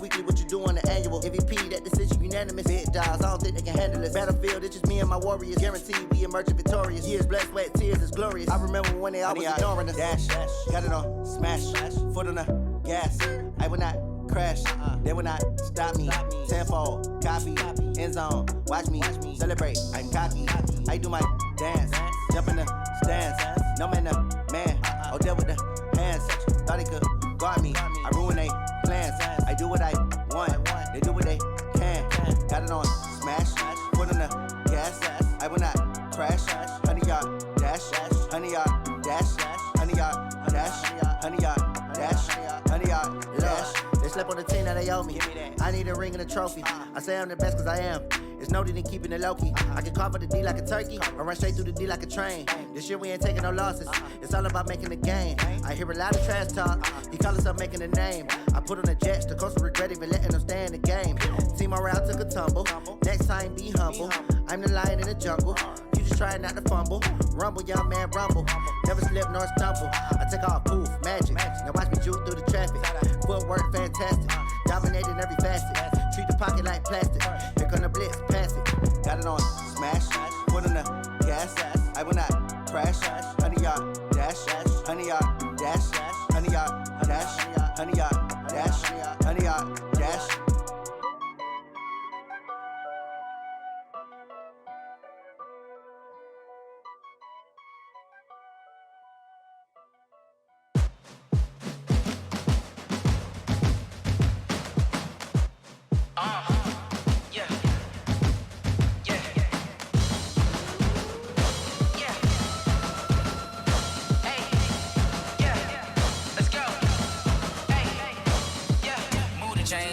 weekly, what you do on the annual. MVP, that decision unanimous. Big dogs, I don't think they can handle this. Battlefield, it's just me and my warriors. Guaranteed we emerging victorious. Years, blood, sweat, tears, is glorious. I remember when they always ignoring us. Dash, got it on, smash, foot on the gas. I will not crash, they will not stop me. Tenfold, copy, end zone, watch me celebrate. I'm cocky, I do my dance, jump in the stands. No man, man, oh, deal with the hands. Thought he could guard me, I ruin they plans. I do what I want, they do what they can. Got it on, smash, foot on the gas. I will not crash, 100-yard dash, 100-yard dash, 100-yard dash, 100-yard dash, 100-yard dash. They slept on the team that they owe me. I need a ring and a trophy. I say I'm the best cause I am. It's noted in keeping it low-key. I can carve up the D like a turkey or run straight through the D like a train. This year we ain't taking no losses. It's all about making the game. I hear a lot of trash talk. He call himself making a name. I put on the Jets. The coach will regret even letting them stay in the game. Team morale took a tumble. Next time be humble. I'm the lion in the jungle. You just try not to fumble. Rumble, young man, rumble. Never slip nor stumble. I take off, poof, magic. Now watch me juke through the traffic. Footwork fantastic. Dominating every facet. Treat the pocket like plastic. Here come the blitz, pass it. Got it on, smash. Foot on the gas. I will not crash. 100-yard dash. 100-yard dash. 100-yard dash. 100-yard dash. 100-yard dash.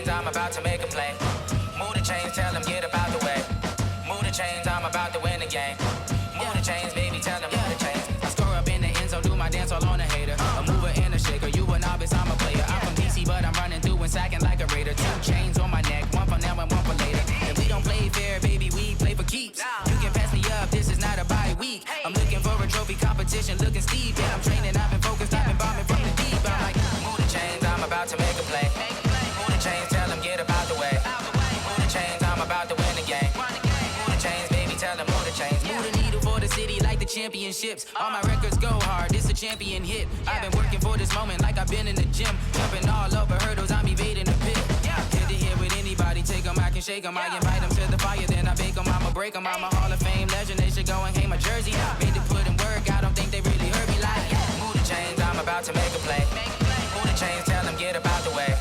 I'm about to make a play. Move the chains, tell them get about the way. Move the chains, I'm about to win the game. Move the chains, baby, tell them move the chains. I score up in the end zone, do my dance all on a hater. A mover and a shaker, you a novice, I'm a player. I'm from DC, but I'm running through and sacking like a raider. 2 chains on my neck, one for now and one for later. And we don't play fair, baby, we play for keeps. You can pass me up, this is not a bye week. I'm looking for a trophy competition, looking steep. Yeah, I'm training, I've been focused, I've been bombing from the deep. I'm like, move the chains, I'm about to make a play. Move the chains, tell them get about the way. Move the chains, I'm about to win the game. Move the chains, baby, tell them move the chains. Move the needle for the city like the championships. All my records go hard, this a champion hit. I've been working for this moment like I've been in the gym. Jumping all over hurdles, I'm evading the pit. Hit to hit with anybody, take them, I can shake them. I invite them to the fire, then I bake them. I'ma break them, I'm a Hall of Fame legend. They should go and hang my jersey. Made to put in work, I don't think they really heard me like. Move the chains, I'm about to make a play. Move the chains, tell them get about the way.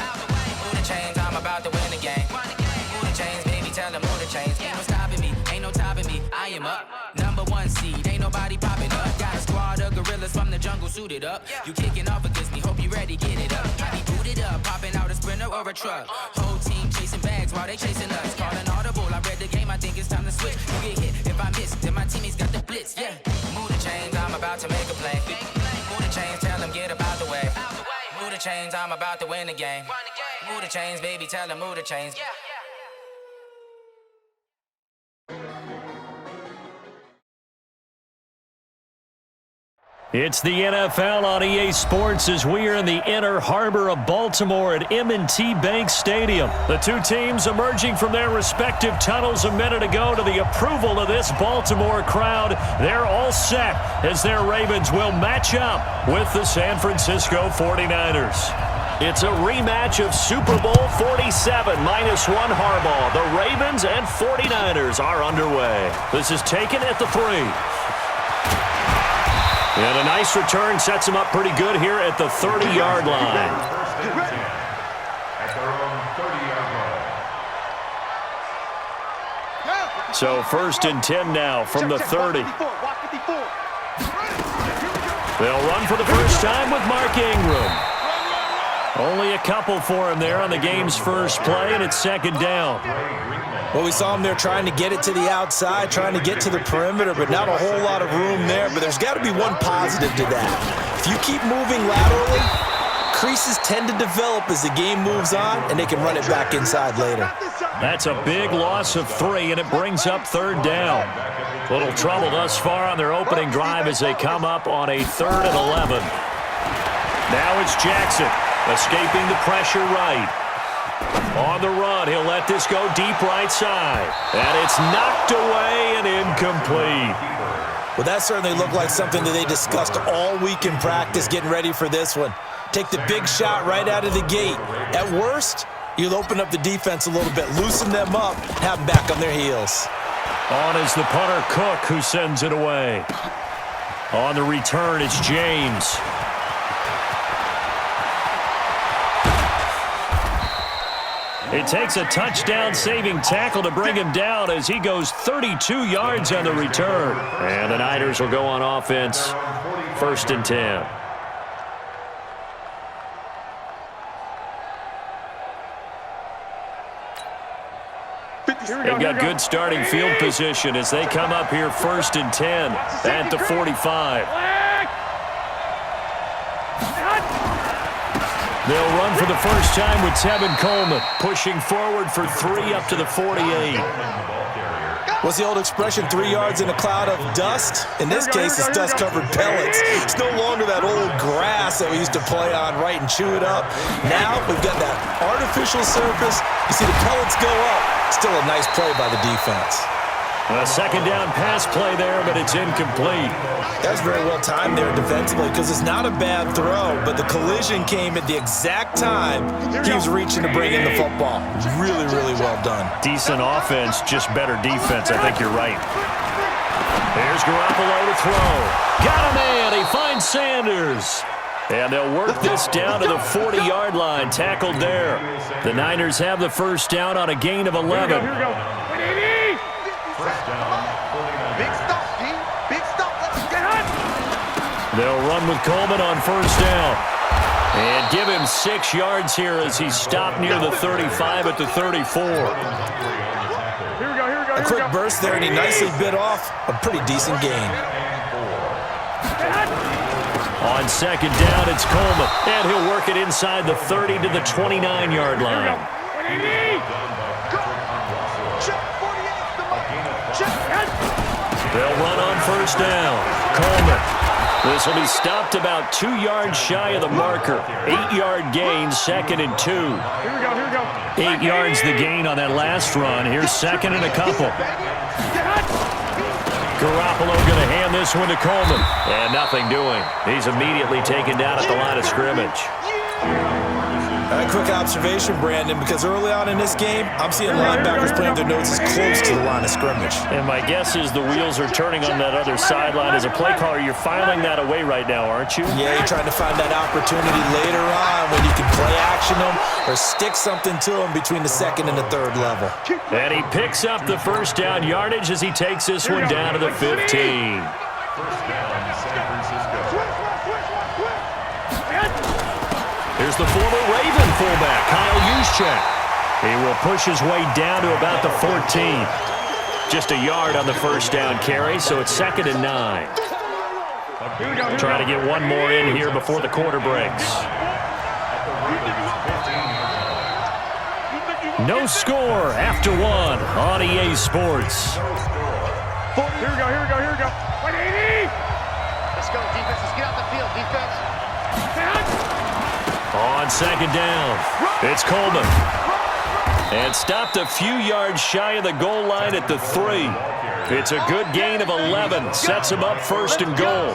Move the chains, I'm about to win the game. Move the chains, baby, tell them move the chains. Ain't no stopping me, ain't no topping me. I am up, #1 seed, ain't nobody popping up. Got a squad of gorillas from the jungle suited up. You kicking off against me, hope you ready, get it up. I be booted up, popping out a Sprinter or a truck. Whole team chasing bags while they chasing us. Calling audible, I read the game, I think it's time to switch. You get hit, if I miss, then my teammates got the blitz, yeah. Move the chains, I'm about to make a play. Move the chains, tell them get about the way. Move the chains, I'm about to win the game. Move the chains, baby, tell them move the chains. It's the NFL on EA Sports as we are in the inner harbor of Baltimore at M&T Bank Stadium. The two teams emerging from their respective tunnels a minute ago to the approval of this Baltimore crowd. They're all set as their Ravens will match up with the San Francisco 49ers. It's a rematch of Super Bowl 47 -1 Harbaugh. The Ravens and 49ers are underway. This is taken at the 3. And a nice return sets him up pretty good here at the 30-yard line. So 1st and 10 now from the 30. They'll run for the first time with Mark Ingram. Only a couple for him there on the game's first play, and it's 2nd down. Well, we saw him there trying to get it to the outside, trying to get to the perimeter, but not a whole lot of room there. But there's got to be one positive to that. If you keep moving laterally, creases tend to develop as the game moves on, and they can run it back inside later. That's a big loss of 3, and it brings up 3rd down. Little trouble thus far on their opening drive as they come up on a 3rd and 11. Now it's Jackson, escaping the pressure right. On the run, he'll let this go deep right side. And it's knocked away and incomplete. Well, that certainly looked like something that they discussed all week in practice getting ready for this one. Take the big shot right out of the gate. At worst, you'll open up the defense a little bit, loosen them up, have them back on their heels. On is the punter, Cook, who sends it away. On the return, it's James. It takes a touchdown-saving tackle to bring him down as he goes 32 yards on the return. And the Niners will go on offense, 1st and 10. They've got good starting field position as they come up here 1st and 10 at the 45. They'll run for the first time with Tevin Coleman, pushing forward for 3 up to the 48. What's the old expression, 3 yards in a cloud of dust? In this case, it's dust-covered pellets. It's no longer that old grass that we used to play on, right, and chew it up. Now we've got that artificial surface. You see the pellets go up. Still a nice play by the defense. A second down pass play there, but it's incomplete. That's very well timed there defensively because it's not a bad throw, but the collision came at the exact time he was reaching to bring in the football. Really, really well done. Decent offense, just better defense. I think you're right. Here's Garoppolo to throw. Got a man. He finds Sanders. And they'll work this down to the 40-yard line, tackled there. The Niners have the first down on a gain of 11. Here we go. First down, 49. Big stop, D. Big stop. Let's get it. They'll run with Coleman on first down. And give him 6 yards here as he's stopped near the 35 at the 34. Here we go. A quick burst there, and he nicely bit off a pretty decent gain. On second down, it's Coleman. And he'll work it inside the 30 to the 29-yard line. They'll run on first down. Coleman. This will be stopped about 2 yards shy of the marker. 8-yard gain, 2nd and 2. Here we go. 8 yards the gain on that last run. Here's 2nd and a couple. Garoppolo going to hand this one to Coleman. And nothing doing. He's immediately taken down at the line of scrimmage. A quick observation, Brandon, because early on in this game, I'm seeing linebackers playing their noses close to the line of scrimmage. And my guess is the wheels are turning on that other sideline. As a play caller, you're filing that away right now, aren't you? Yeah, you're trying to find that opportunity later on when you can play action them or stick something to them between the 2nd and the 3rd level. And he picks up the first down yardage as he takes this one down to the 15. First down, San Francisco. Here's the former Raven fullback, Kyle Juszczyk. He will push his way down to about the 14. Just a yard on the first down carry, so it's 2nd and 9. Trying to get one more in here before the quarter breaks. No score after 1 on EA Sports. Here we go. 180. Let's go, defense. Let's get out the field, defense. On second down, it's Coleman. And stopped a few yards shy of the goal line at the 3. It's a good gain of 11. Sets him up 1st and goal.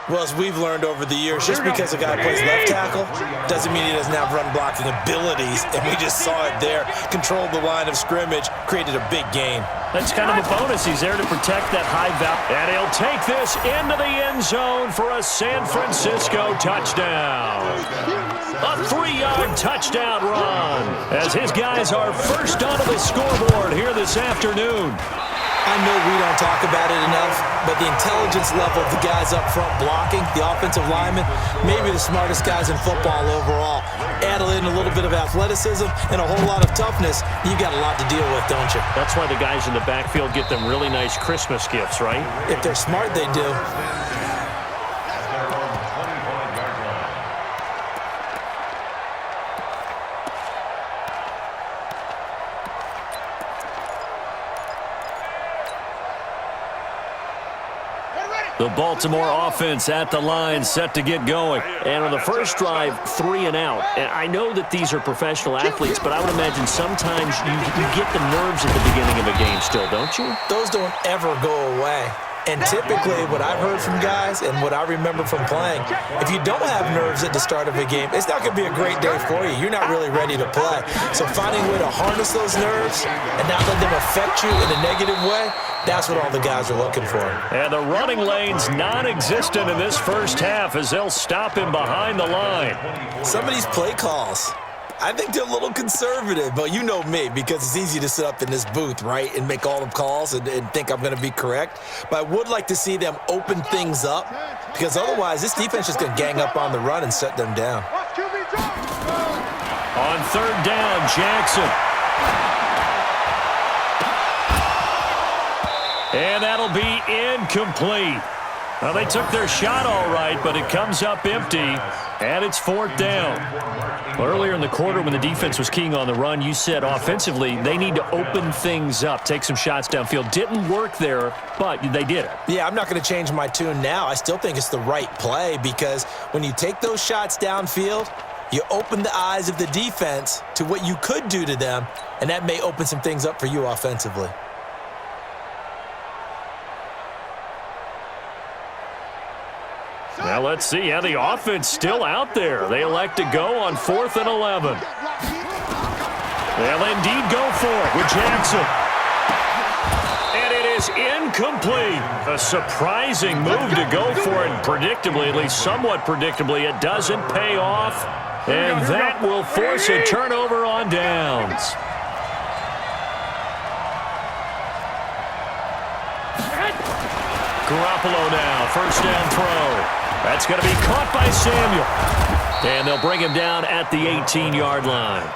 Well, as we've learned over the years, just because a guy plays left tackle doesn't mean he doesn't have run blocking abilities. And we just saw it there. Controlled the line of scrimmage, created a big gain. That's kind of a bonus. He's there to protect that high value. And he'll take this into the end zone for a San Francisco touchdown. A 3-yard touchdown run as his guys are first onto the scoreboard here this afternoon. I know we don't talk about it enough, but the intelligence level of the guys up front blocking, the offensive linemen, maybe the smartest guys in football overall. Add in a little bit of athleticism and a whole lot of toughness, you got a lot to deal with, don't you? That's why the guys in the backfield get them really nice Christmas gifts, right? If they're smart, they do. Get ready. The Baltimore offense at the line, set to get going. And on the first drive, 3 and out. And I know that these are professional athletes, but I would imagine sometimes you get the nerves at the beginning of a game still, don't you? Those don't ever go away. And typically, what I've heard from guys and what I remember from playing, if you don't have nerves at the start of a game, it's not going to be a great day for you. You're not really ready to play. So finding a way to harness those nerves and not let them affect you in a negative way, that's what all the guys are looking for. And the running lane's non-existent in this first half as they'll stop him behind the line. Some of these play calls, I think they're a little conservative, but you know me, because it's easy to sit up in this booth, right, and make all the calls and think I'm going to be correct. But I would like to see them open things up, because otherwise this defense is going to gang up on the run and shut them down. On third down, Jackson. And that'll be incomplete. Well, they took their shot all right, but it comes up empty, and it's fourth down. Well, earlier in the quarter when the defense was keying on the run, you said offensively they need to open things up, take some shots downfield. Didn't work there, but they did it. Yeah, I'm not going to change my tune now. I still think it's the right play because when you take those shots downfield, you open the eyes of the defense to what you could do to them, and that may open some things up for you offensively. Now let's see how the offense still out there. They elect to go on 4th and 11. They'll indeed go for it with Jackson. And it is incomplete. A surprising move to go for it. Predictably, at least somewhat predictably, it doesn't pay off. And that will force a turnover on downs. Garoppolo now, first down throw. That's going to be caught by Samuel. And they'll bring him down at the 18-yard line.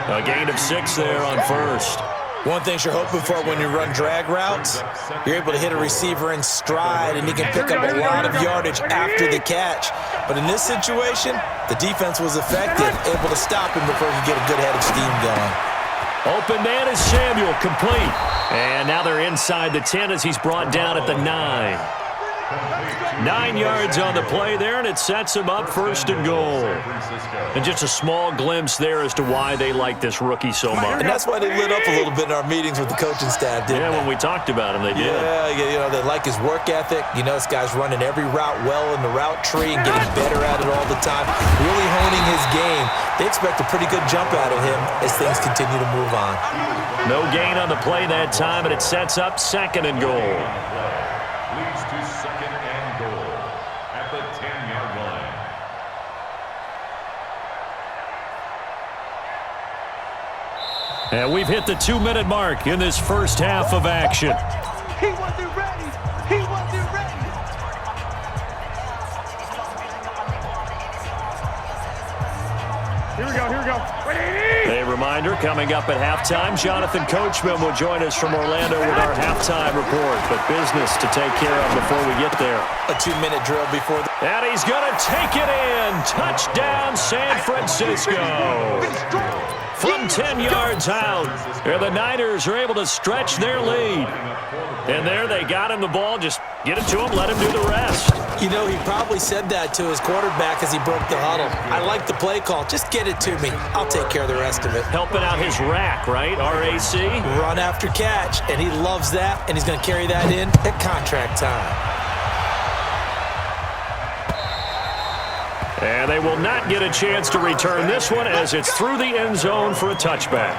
A gain of 6 there on first. One thing you're hoping for when you run drag routes, you're able to hit a receiver in stride, and he can pick up a lot of yardage after the catch. But in this situation, the defense was effective, able to stop him before he could get a good head of steam going. Open man is Samuel, complete. And now they're inside the 10 as he's brought down at the 9. 9 yards on the play there, and it sets him up first and goal. And just a small glimpse there as to why they like this rookie so much. And that's why they lit up a little bit in our meetings with the coaching staff, didn't they? When we talked about him, they did. Yeah, you know, they like his work ethic. You know, this guy's running every route well in the route tree and getting better at it all the time, really honing his game. They expect a pretty good jump out of him as things continue to move on. No gain on the play that time, and it sets up 2nd and goal. Leads to 2nd and goal at the 10-yard line. And we've hit the 2-minute mark in this first half of action. He wasn't ready. He wasn't ready. Here we go, here we go. A reminder, coming up at halftime, Jonathan Coachman will join us from Orlando with our halftime report. But business to take care of before we get there. A 2-minute drill before the... And he's going to take it in. Touchdown, San Francisco. From 10 yards out, and the Niners are able to stretch their lead. And there they got him the ball. Just get it to him, let him do the rest. You know, he probably said that to his quarterback as he broke the huddle. I like the play call. Just get it to me. I'll take care of the rest of it. Helping out his rack, right? RAC. Run after catch, and he loves that, and he's going to carry that in at contract time. And they will not get a chance to return this one as it's through the end zone for a touchback.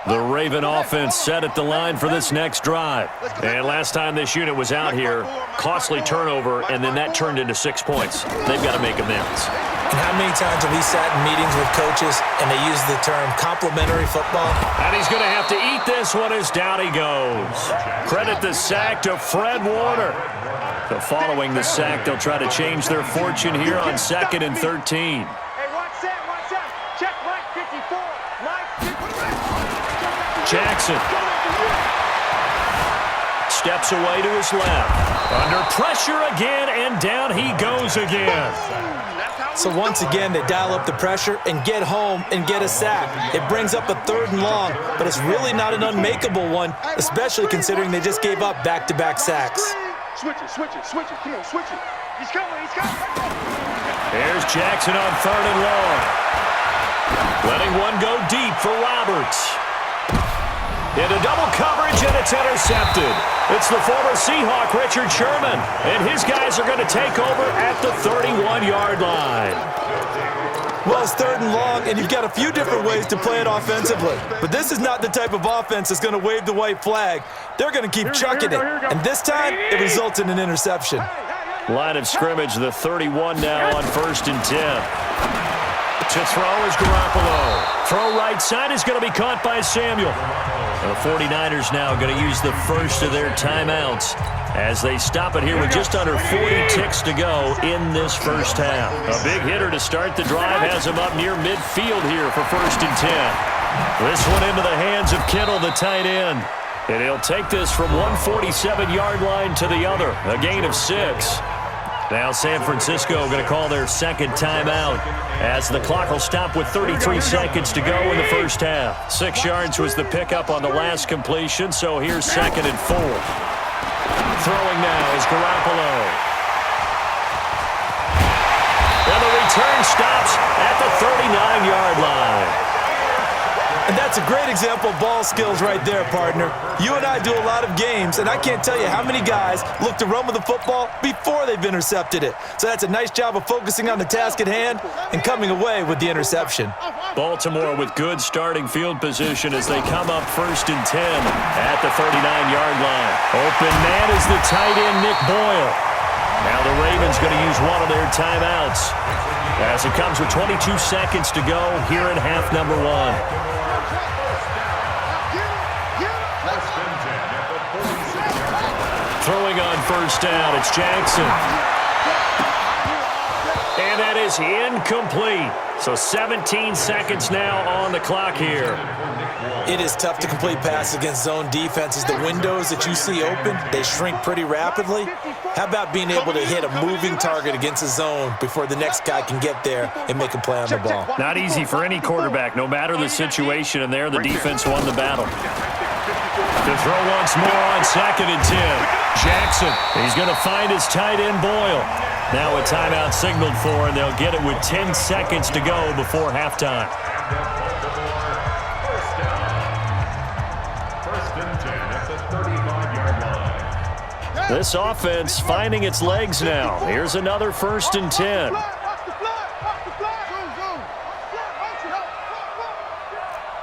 The Raven offense set at the line for this next drive. And last time this unit was out here, costly turnover, and then that turned into 6 points. They've got to make amends. And how many times have we sat in meetings with coaches and they use the term complementary football? And he's going to have to eat this one as down he goes. Credit the sack to Fred Warner. So following the sack, they'll try to change their fortune here on 2nd and 13. Hey, watch that. Check right 54. Right 54. Jackson. steps away to his left. Under pressure again, and down he goes again. So once again, they dial up the pressure and get home and get a sack. It brings up a 3rd and long, but it's really not an unmakeable one, especially considering they just gave up back-to-back sacks. Switch it. Come on, switch it. He's coming. Here's Jackson on 3rd and long. Letting one go deep for Roberts. Into double coverage, and it's intercepted. It's the former Seahawk, Richard Sherman, and his guys are going to take over at the 31-yard line. Well, it's 3rd and long, and you've got a few different ways to play it offensively. But this is not the type of offense that's going to wave the white flag. They're going to keep chucking it. And this time, it results in an interception. Line of scrimmage, the 31 now on 1st and 10. To throw is Garoppolo. Throw right side is going to be caught by Samuel. The 49ers now going to use the first of their timeouts as they stop it here with just under 40 ticks to go in this first half. A big hitter to start the drive has him up near midfield here for 1st and 10. This one into the hands of Kittle, the tight end. And he'll take this from 147-yard line to the other, a gain of 6. Now San Francisco going to call their second timeout as the clock will stop with 33 seconds to go in the first half. 6 yards was the pickup on the last completion, so here's 2nd and 4. Throwing now is Garoppolo. And the return stops at the 39-yard line. And that's a great example of ball skills right there, partner. You and I do a lot of games, and I can't tell you how many guys look to run with the football before they've intercepted it. So that's a nice job of focusing on the task at hand and coming away with the interception. Baltimore with good starting field position as they come up 1st and 10 at the 39-yard line. Open man is the tight end, Nick Boyle. Now the Ravens going to use one of their timeouts as it comes with 22 seconds to go here in half number 1. Throwing on 1st down, it's Jackson. And that is incomplete. So 17 seconds now on the clock here. It is tough to complete passes against zone defenses. The windows that you see open, they shrink pretty rapidly. How about being able to hit a moving target against a zone before the next guy can get there and make a play on the ball? Not easy for any quarterback, no matter the situation, and there the defense won the battle. To throw once more on 2nd and 10. Jackson, he's going to find his tight end Boyle. Now a timeout signaled for, and they'll get it with 10 seconds to go before halftime. This offense finding its legs now. Here's another 1st and 10.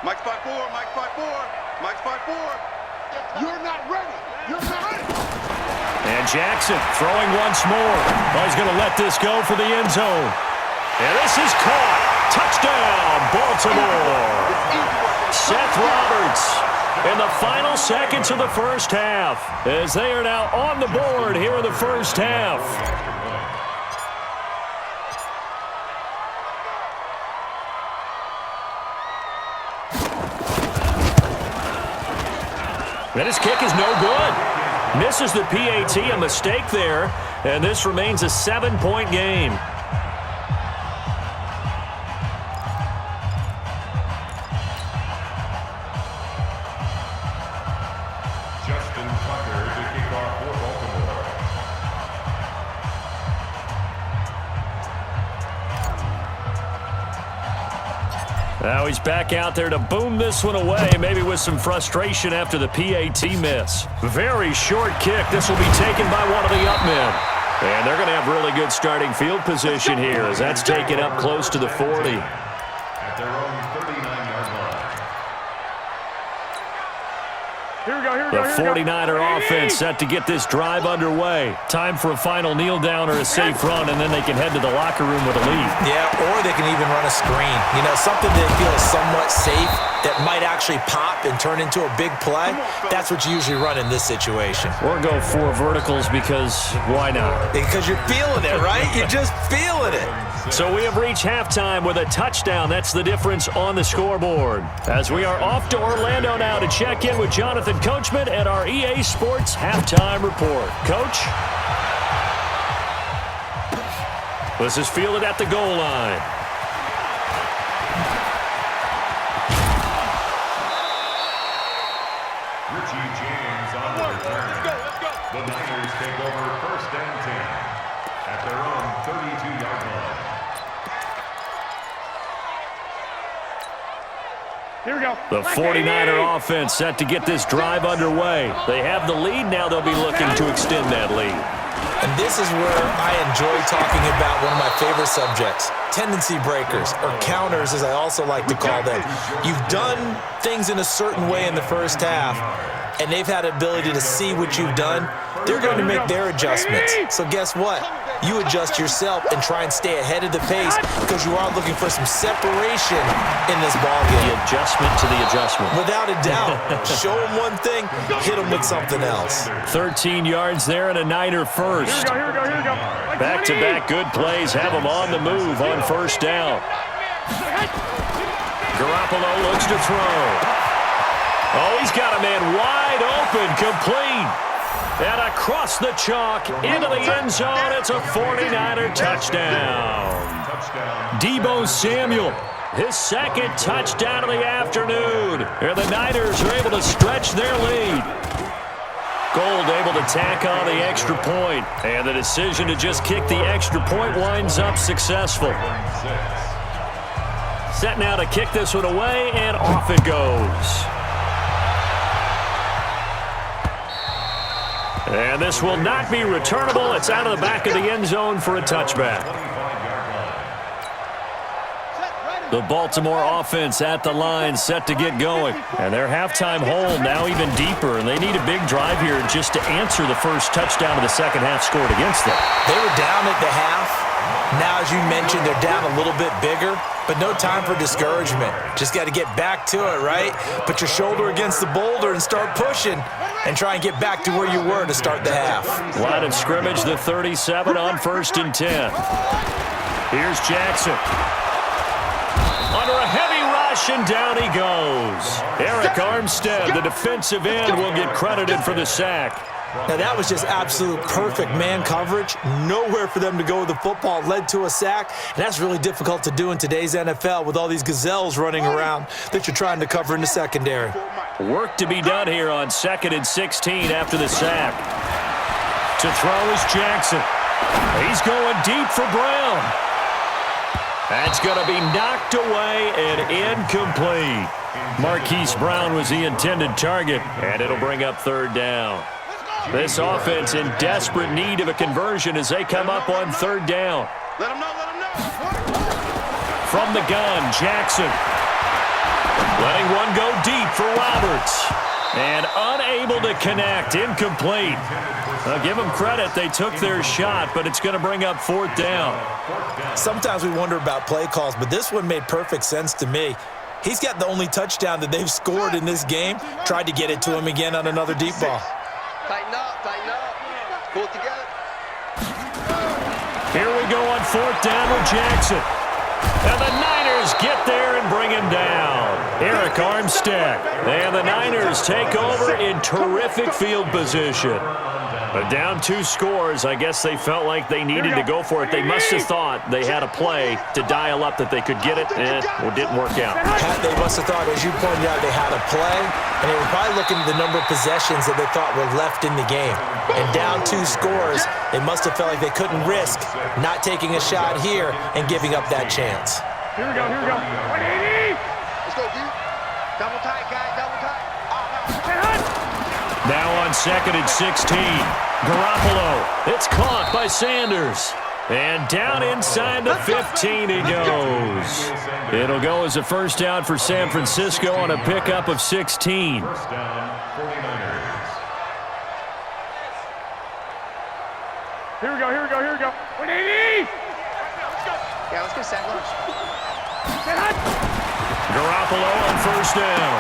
Mike 5-4, Mike 5-4, Mike 5-4. You're not ready. You're not ready. And Jackson throwing once more. Oh, he's going to let this go for the end zone. And this is caught. Touchdown, Baltimore. Seth Roberts in the final seconds of the first half as they are now on the board here in the first half. And his kick is no good. Misses the PAT, a mistake there, and this remains a 7-point game. Now he's back out there to boom this one away, maybe with some frustration after the PAT miss. Very short kick. This will be taken by one of the up men. And they're going to have really good starting field position here as that's taken up close to the 40. At their own 39-yard line. The 49er offense set to get this drive underway. Time for a final kneel down or a safe run, and then they can head to the locker room with a lead. Yeah, or they can even run a screen. You know, something they feel is somewhat safe that might actually pop and turn into a big play. That's what you usually run in this situation. Or go 4 verticals because why not? Because you're feeling it, right? You're just feeling it. So we have reached halftime with a touchdown. That's the difference on the scoreboard. As we are off to Orlando now to check in with Jonathan Coachman at our EA Sports Halftime Report. Coach? This is fielded at the goal line. The Niners take over first and 10 at their own 32-yard line. Here we go. The 49er offense set to get this drive underway. They have the lead. Now they'll be looking to extend that lead. And this is where I enjoy talking about one of my favorite subjects, tendency breakers, or counters as I also like to call them. You've done things in a certain way in the first half, and they've had the ability to see what you've done. They're going to make their adjustments. So guess what? You adjust yourself and try and stay ahead of the pace because you are looking for some separation in this ballgame. The adjustment to the adjustment. Without a doubt. Show them one thing, hit them with something else. 13 yards there and a Niner first. Here we go. Back-to-back good plays have them on the move on first down. Garoppolo looks to throw. Oh, he's got a man wide open, complete. And across the chalk, into the end zone, it's a 49er touchdown. Deebo Samuel, his second touchdown of the afternoon. And the Niners are able to stretch their lead. Gold able to tack on the extra point. And the decision to just kick the extra point winds up successful. Set now to kick this one away, and off it goes. And this will not be returnable. It's out of the back of the end zone for a touchback. The Baltimore offense at the line, set to get going. And their halftime hole now even deeper, and they need a big drive here just to answer the first touchdown of the second half scored against them. They were down at the half. Now, as you mentioned, they're down a little bit bigger, but no time for discouragement. Just got to get back to it, right? Put your shoulder against the boulder and start pushing and try and get back to where you were to start the half. Line of scrimmage, the 37 on 1st and 10. Here's Jackson. Under a heavy rush, and down he goes. Eric Armstead, the defensive end, will get credited for the sack. Now, that was just absolute perfect man coverage. Nowhere for them to go with the football. Led to a sack, and that's really difficult to do in today's NFL with all these gazelles running around that you're trying to cover in the secondary. Work to be done here on 2nd and 16 after the sack. To throw is Jackson. He's going deep for Brown. That's going to be knocked away and incomplete. Marquise Brown was the intended target, and it'll bring up 3rd down. This offense in desperate need of a conversion as they come up on 3rd down. Let him know. From the gun, Jackson. Letting one go deep for Roberts. And unable to connect, incomplete. I'll give them credit, they took their shot, but it's going to bring up 4th down. Sometimes we wonder about play calls, but this one made perfect sense to me. He's got the only touchdown that they've scored in this game. Tried to get it to him again on another deep ball. Tighten up. Pull it together. Here we go on 4th down with Jackson. And the Niners get there and bring him down. Eric Armstead. And the Niners take over in terrific field position. Down 2 scores. I guess they felt like they needed to go for it. They must have thought they had a play to dial up that they could get it, and it didn't work out. They must have thought, as you pointed out, they had a play, and they were probably looking at the number of possessions that they thought were left in the game. And down 2 scores, they must have felt like they couldn't risk not taking a shot here and giving up that chance. Here we go. 180. Let's go, dude. Double tight, guys. Double tight. Now on 2nd and 16. Garoppolo. It's caught by Sanders. And down inside the 15 he goes. It'll go as a 1st down for San Francisco on a pickup of 16. 1st down, 49ers. Here we go. 180. Yeah, let's go, Sam. Garoppolo on 1st down.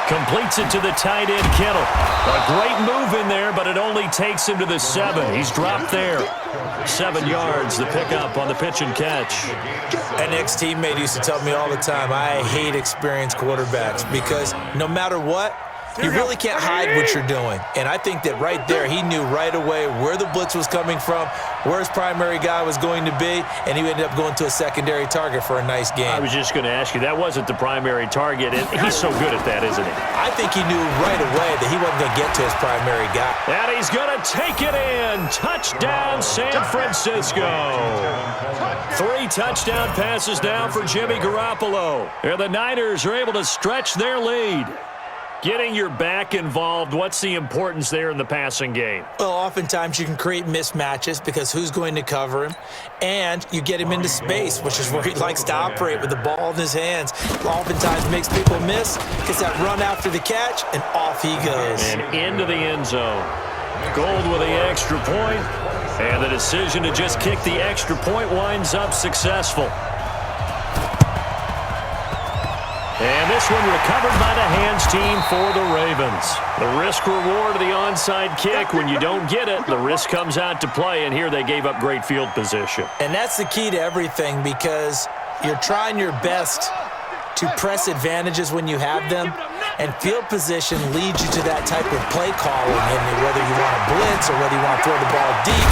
Completes it to the tight end, Kittle. A great move in there, but it only takes him to the 7. He's dropped there. 7 yards, the pickup on the pitch and catch. An ex-teammate used to tell me all the time, I hate experienced quarterbacks because no matter what, you really can't hide what you're doing. And I think that right there, he knew right away where the blitz was coming from, where his primary guy was going to be, and he ended up going to a secondary target for a nice game. I was just going to ask you, that wasn't the primary target, and he's so good at that, isn't he? I think he knew right away that he wasn't going to get to his primary guy. And he's going to take it in. Touchdown, San Francisco. 3 touchdown passes now for Jimmy Garoppolo. And the Niners are able to stretch their lead. Getting your back involved, what's the importance there in the passing game? Well, oftentimes you can create mismatches because who's going to cover him? And you get him into space, which is where he likes to operate with the ball in his hands. Oftentimes makes people miss, gets that run after the catch, and off he goes. And into the end zone. Gold with the extra point, and the decision to just kick the extra point winds up successful. And this one recovered by the hands team for the Ravens. The risk-reward of the onside kick, when you don't get it, the risk comes out to play, and here they gave up great field position. And that's the key to everything because you're trying your best to press advantages when you have them, and field position leads you to that type of play calling, and whether you want to blitz or whether you want to throw the ball deep,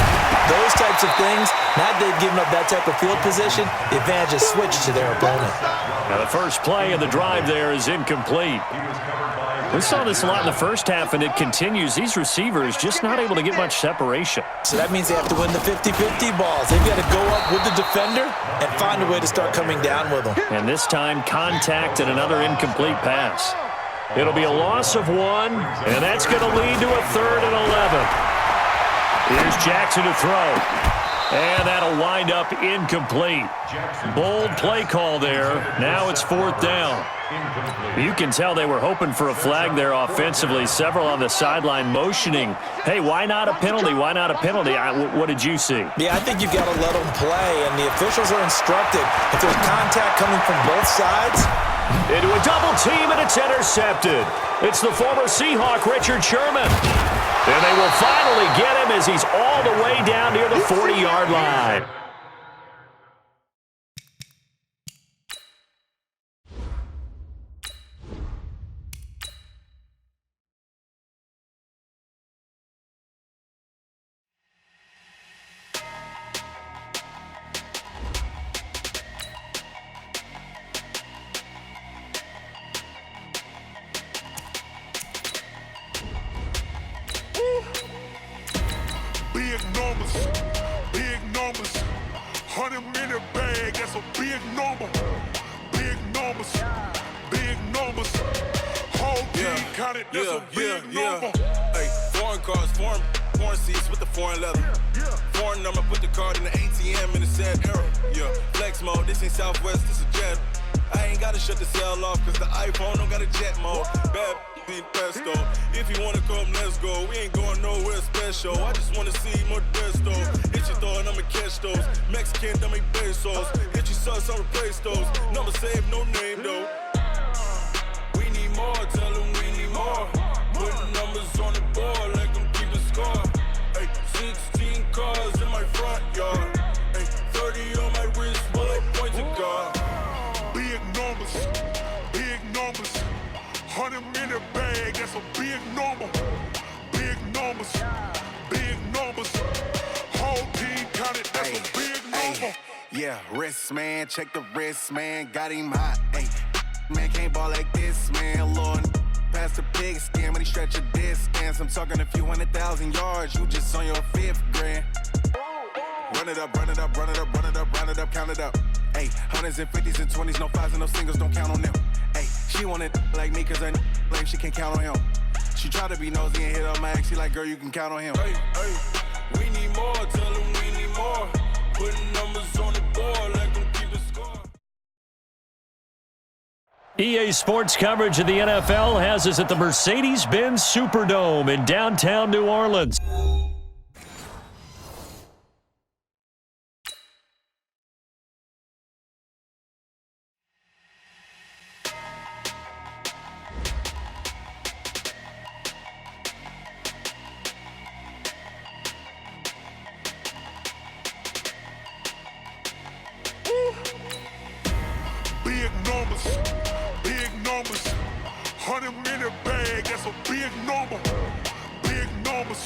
those types of things, now that they've given up that type of field position, the advantage is switched to their opponent. Now the first play of the drive there is incomplete. We saw this a lot in the first half, and it continues. These receivers just not able to get much separation. So that means they have to win the 50-50 balls. They've got to go up with the defender and find a way to start coming down with them. And this time, contact and another incomplete pass. It'll be a loss of 1, and that's going to lead to a 3rd and 11. Here's Jackson to throw. And that'll wind up incomplete. Bold play call there. Now it's 4th down. You can tell they were hoping for a flag there offensively. Several on the sideline motioning, hey, why not a penalty? Why not a penalty? What did you see? Yeah, I think you've got to let them play, and the officials are instructed. If there's contact coming from both sides. Into a double team, and it's intercepted. It's the former Seahawk, Richard Sherman. And they will finally get him as he's all the way down near the 40-yard line. Big numbers, 100-minute bag, that's a big number. Big numbers, whole team counted, that's a big number. Hey, foreign cars, foreign seats with the foreign leather. Foreign number, put the card in the ATM in the sad era. Yeah, flex mode, this ain't Southwest, this a jet. I ain't gotta shut the cell off, cause the iPhone don't got a jet mode. Bad being pesto. If you wanna come, let's go. We ain't going nowhere special. I just wanna see more Modesto. Hit your throw and I'ma catch those. Mexican, don't make pesos. Hit your sauce, I'll replace those. Number saved, no name though. We need more, tell them we need more. Putting numbers on the board, like them keep a score. Hey, 16 cars in my front yard. Hey, 30 on my wrist, while I point to God. Big numbers, 100-minute bag, that's a big number. Big numbers, whole team counted, that's a big number. Yeah, wrist man, check the wrist man, got him hot. Ay, man can't ball like this, man. Lord, past the pig skin when he stretch a distance. I'm talking a few 100,000 yards, you just on your 5th grand. Run it up, run it up, run it up, run it up, run it up, count it up. Ay, 100s and 50s and 20s, no 5s and no singles, don't count on them. Ay, she want it like me cause her lame, she can't count on him. She try to be nosy and hit up my ex, she like, girl, you can count on him. Hey, we need more, tell them we need more. Putting numbers on the board, like them keep a score. EA Sports coverage of the NFL has us at the Mercedes-Benz Superdome in downtown New Orleans. number. Big numbers.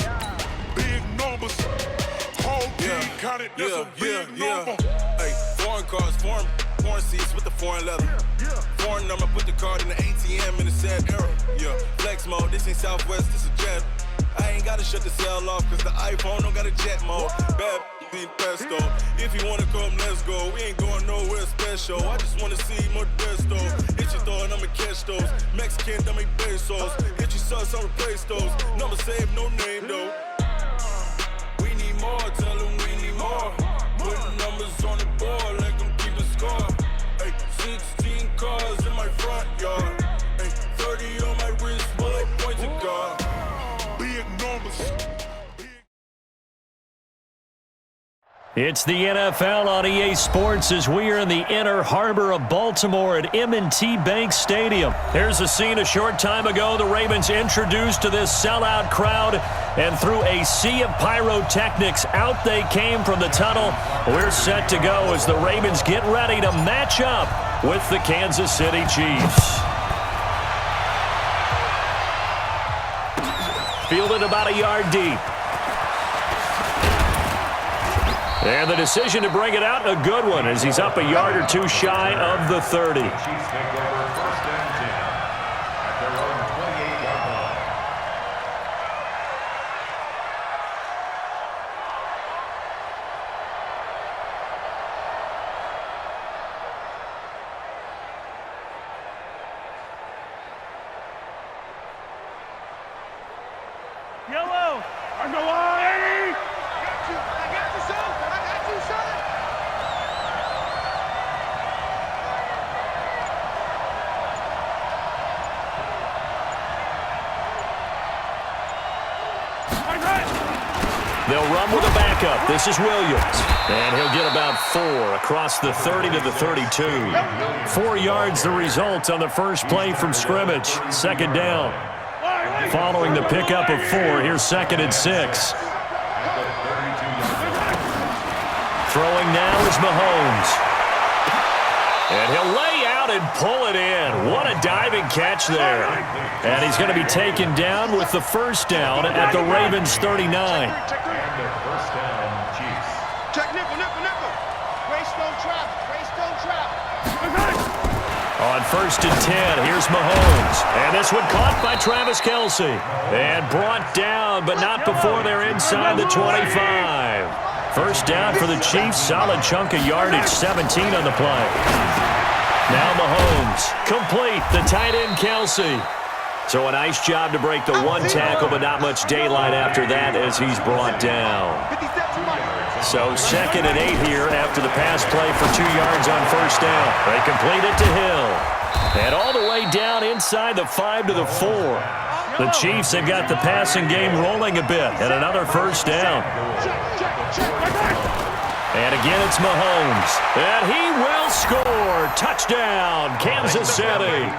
Big numbers. Whole team counted. That's a big number. Hey, foreign cars, foreign seats with the foreign leather. Foreign number, put the card in the ATM in a sad era. Yeah, flex mode, this ain't Southwest, this a jet. I ain't gotta shut the cell off, cause the iPhone don't got a jet mode. Bad in pesto. If you wanna come, let's go. We ain't going nowhere special. I just wanna see Modesto. If you throw it, I'ma catch those. Mexican, I make pesos. If you suck, I'll replace those. Number saved, no name though. We need more, tell them we need more. Putting numbers on the board, like them keep a score. Hey, 16 cars in my front yard. Hey, 30 on my wrist, while I point to God. Big numbers. It's the NFL on EA Sports as we are in the inner harbor of Baltimore at M&T Bank Stadium. Here's a scene a short time ago. The Ravens introduced to this sellout crowd, and through a sea of pyrotechnics, out they came from the tunnel. We're set to go as the Ravens get ready to match up with the Kansas City Chiefs. Fielded about a yard deep. And the decision to bring it out, a good one, as he's up a yard or two shy of the 30. Chiefs take over 1st and 10 at their own 28-yard line. Yellow. On the line. I got you, son. I got you, son. They'll run with a backup. This is Williams. And he'll get about 4 across the 30 to the 32. 4 yards the result on the first play from scrimmage. 2nd down. Following the pickup of 4, here's 2nd and 6. Throwing now is Mahomes. And he'll lay out and pull it in. What a diving catch there. And he's going to be taken down with the 1st down at the Ravens 39. And the 1st down, Chiefs. Check nickel. Greystone trap. On 1st and 10, here's Mahomes. And this one caught by Travis Kelce. And brought down, but not before they're inside the 25. 1st down for the Chiefs. Solid chunk of yardage, 17 on the play. Now Mahomes, complete, the tight end Kelce. So a nice job to break the 1 tackle, but not much daylight after that as he's brought down. So 2nd and 8 here after the pass play for 2 yards on 1st down. They complete it to Hill. And all the way down inside the 5 to the 4. The Chiefs have got the passing game rolling a bit, and another 1st down. And again, it's Mahomes. And he will score. Touchdown, Kansas City.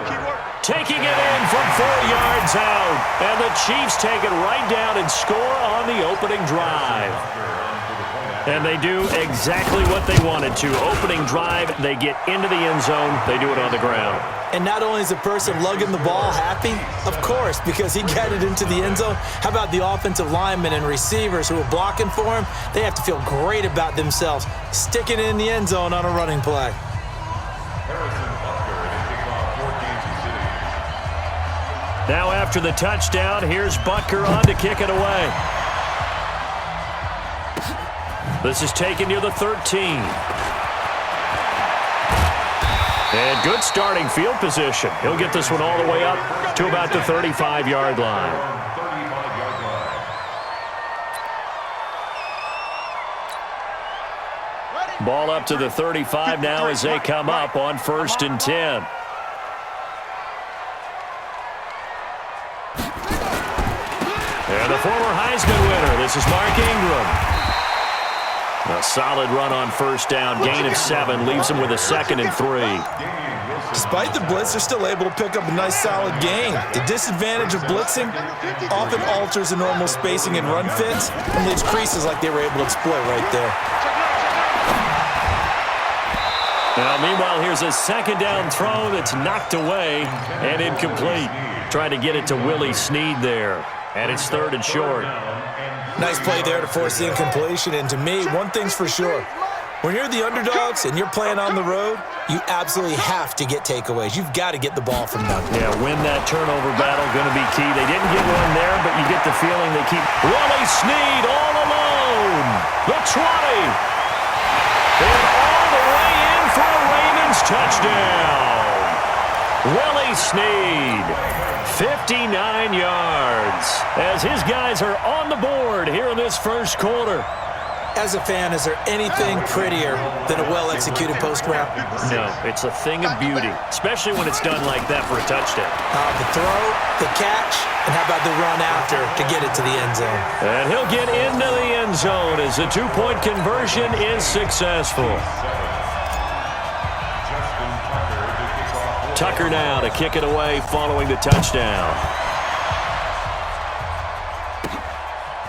Taking it in from 4 yards out. And the Chiefs take it right down and score on the opening drive. And they do exactly what they wanted to. Opening drive, they get into the end zone. They do it on the ground. And not only is the person lugging the ball happy, of course, because he got it into the end zone. How about the offensive linemen and receivers who are blocking for him? They have to feel great about themselves, sticking it in the end zone on a running play. Now after the touchdown, here's Butker on to kick it away. This is taken near the 13. And good starting field position. He'll get this one all the way up to about the 35-yard line. Ball up to the 35 now as they come up on 1st and 10. And the former Heisman winner, this is Mark Ingram. A solid run on 1st down, gain of 7, leaves them with a 2nd and 3. Despite the blitz, they're still able to pick up a nice solid gain. The disadvantage of blitzing often alters the normal spacing and run fits and leaves creases like they were able to exploit right there. Now, meanwhile, here's a 2nd down throw that's knocked away and incomplete. Trying to get it to Willie Snead there. And it's 3rd and short. Nice play there to force the incompletion. And to me, one thing's for sure. When you're the underdogs and you're playing on the road, you absolutely have to get takeaways. You've got to get the ball from them. Yeah, win that turnover battle, going to be key. They didn't get one there, but you get the feeling they keep. Willie Snead all alone. The 20. And all the way in for a Ravens touchdown. Willie Snead, 59 yards, as his guys are on the board here in this first quarter. As a fan, is there anything prettier than a well-executed post route? No, it's a thing of beauty, especially when it's done like that for a touchdown. The throw, the catch, and how about the run after to get it to the end zone? And he'll get into the end zone as the two-point conversion is successful. Tucker now to kick it away following the touchdown.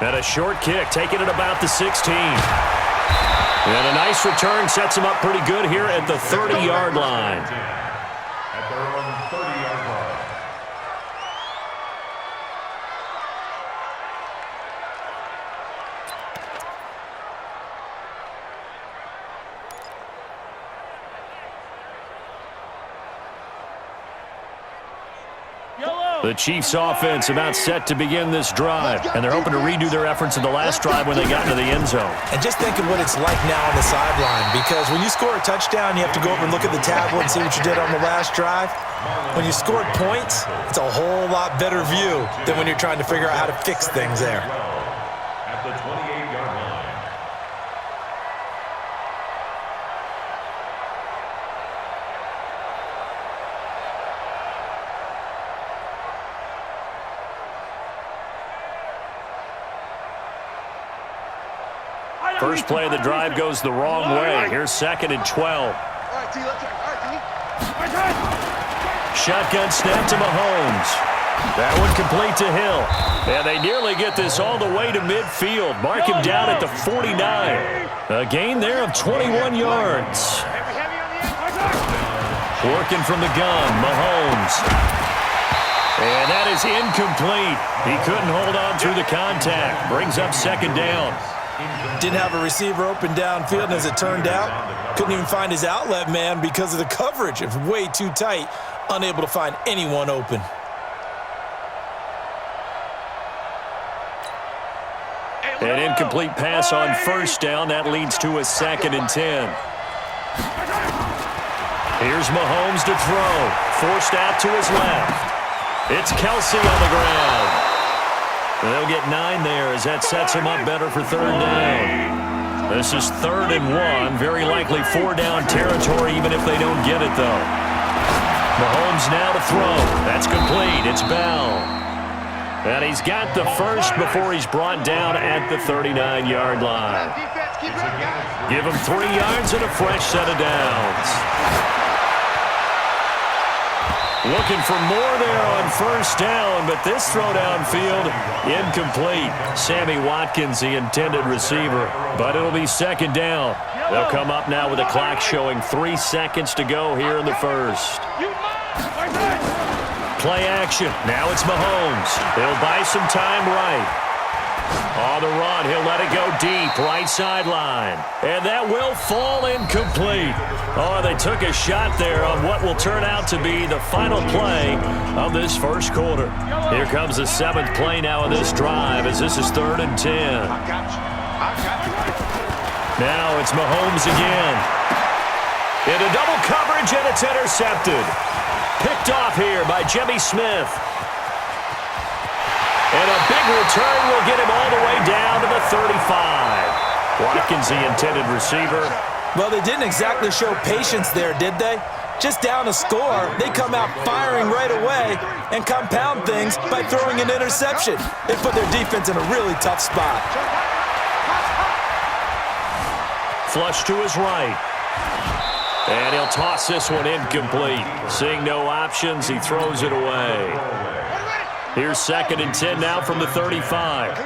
And a short kick, taking it about the 16. And a nice return sets him up pretty good here at the 30-yard line. At their own 30-yard line. The Chiefs' offense about set to begin this drive, and they're hoping to redo their efforts in the last drive when they got into the end zone. And just think of what it's like now on the sideline, because when you score a touchdown, you have to go over and look at the tablet and see what you did on the last drive. When you scored points, it's a whole lot better view than when you're trying to figure out how to fix things there. At the 28-yard line. First play of the drive goes the wrong way. Here's 2nd and 12. Shotgun snap to Mahomes. That one complete to Hill. And they nearly get this all the way to midfield. Mark him down at the 49. A gain there of 21 yards. Working from the gun, Mahomes. And that is incomplete. He couldn't hold on through the contact. Brings up 2nd down. Didn't have a receiver open downfield, and as it turned out, couldn't even find his outlet man because of the coverage. It was way too tight, unable to find anyone open. An incomplete pass on 1st down. That leads to a 2nd and 10. Here's Mahomes to throw. Forced out to his left. It's Kelsey on the ground. They'll get 9 there as that sets him up better for 3rd down. This is 3rd and 1. Very likely 4-down territory even if they don't get it, though. Mahomes now to throw. That's complete. It's Bell. And he's got the first before he's brought down at the 39-yard line. Give him 3 yards and a fresh set of downs. Looking for more there on 1st down, but this throw downfield, incomplete. Sammy Watkins, the intended receiver, but it'll be 2nd down. They'll come up now with the clock showing 3 seconds to go here in the first. Play action. Now it's Mahomes. He'll buy some time right. On the run, he'll let it go deep, right sideline. And that will fall incomplete. Oh, they took a shot there on what will turn out to be the final play of this first quarter. Here comes the 7th play now of this drive as this is 3rd and 10. Now it's Mahomes again. Into double coverage, and it's intercepted. Picked off here by Jimmy Smith. And a big return will get him all the way down to the 35. Watkins, the intended receiver. Well, they didn't exactly show patience there, did they? Just down a score, they come out firing right away and compound things by throwing an interception. They put their defense in a really tough spot. Flush to his right. And he'll toss this one incomplete. Seeing no options, he throws it away. Here's 2nd and 10 now from the 35.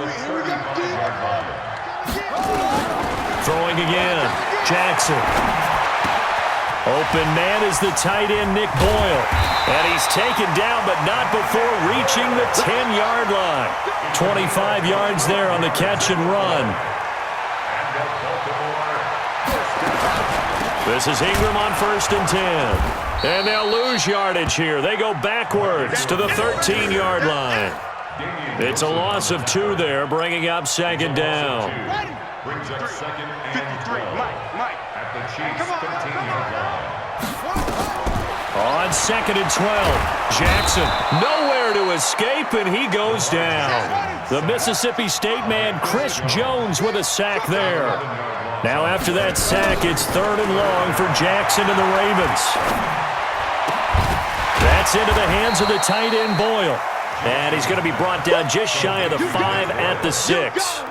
Throwing again. Jackson. Open man is the tight end, Nick Boyle. And he's taken down, but not before reaching the 10-yard line. 25 yards there on the catch and run. This is Ingram on 1st and 10. And they'll lose yardage here. They go backwards to the 13-yard line. It's a loss of 2 there, bringing up 2nd down. Brings up 2nd and 12 at the Chiefs' 13-yard line. On 2nd and 12, Jackson nowhere to escape, and he goes down. The Mississippi State man, Chris Jones, with a sack there. Now after that sack, it's 3rd and long for Jackson and the Ravens. That's into the hands of the tight end, Boyle. And he's going to be brought down just shy of the 5 at the 6.